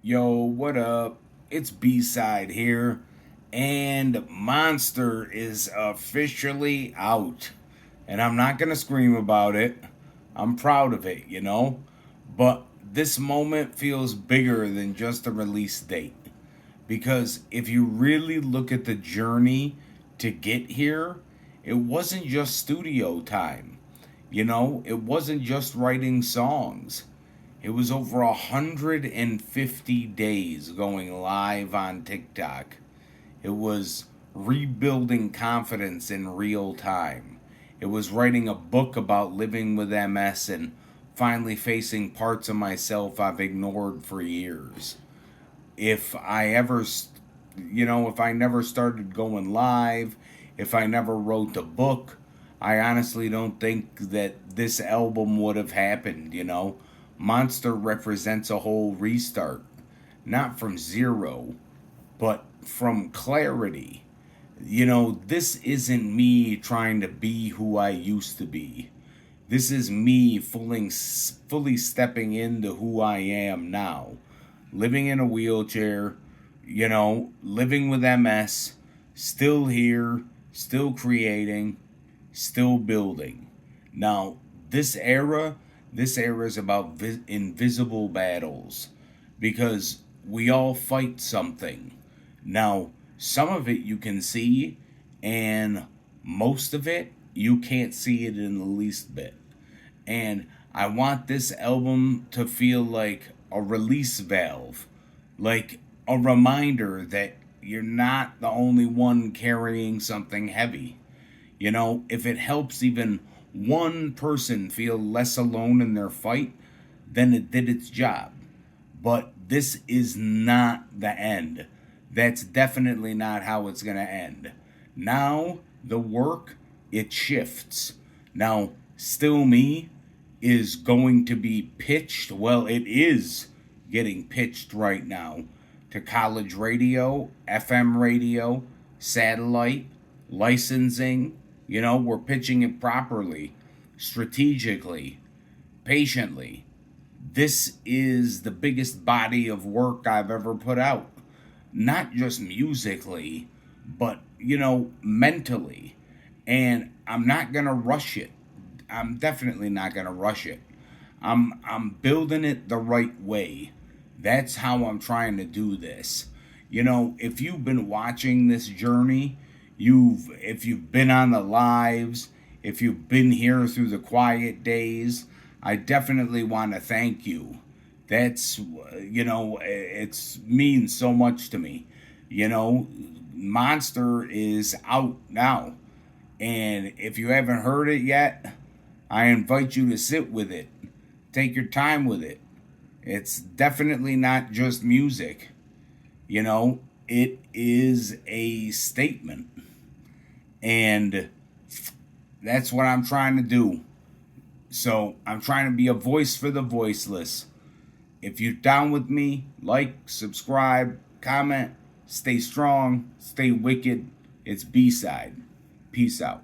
Yo, what up? It's B-Cide here, and MonSter is officially out. And I'm not gonna scream about it. I'm proud of it. But this moment feels bigger than just a release date. Because if you really look at the journey to get here, it wasn't just studio time. It wasn't just writing songs. It was over 150 days going live on TikTok. It was rebuilding confidence in real time. It was writing a book about living with MS and finally facing parts of myself I've ignored for years. If I ever, if I never started going live, if I never wrote the book, I honestly don't think that this album would have happened. MonSter represents a whole restart, not from zero, but from clarity. This isn't me trying to be who I used to be. This is me fully stepping into who I am now. Living in a wheelchair, living with MS, still here, still creating, still building. Now, this era, this era is about invisible battles because we all fight something. Now, some of it you can see, and most of it you can't see it in the least bit. And I want this album to feel like a release valve, like a reminder that you're not the only one carrying something heavy. If it helps even one person feel less alone in their fight, then it did its job. But this is not the end. That's definitely not how it's going to end. Now, the work, it shifts. Now, Still Me is going to be pitched, well, it is getting pitched right now to college radio, FM radio, satellite, licensing. We're pitching it properly, strategically, patiently. This is the biggest body of work I've ever put out. Not just musically, but, mentally. And I'm not going to rush it. I'm definitely not going to rush it. I'm building it the right way. That's how I'm trying to do this. If you've been watching this journey, if you've been on the lives, if you've been here through the quiet days, I definitely want to thank you. That's it's means so much to me. MonSter is out now. And if you haven't heard it yet, I invite you to sit with it. Take your time with it. It's definitely not just music. It is a statement. And that's what I'm trying to do. So I'm trying to be a voice for the voiceless. If you're down with me, like, subscribe, comment, stay strong, stay wicked. It's B-Side. Peace out.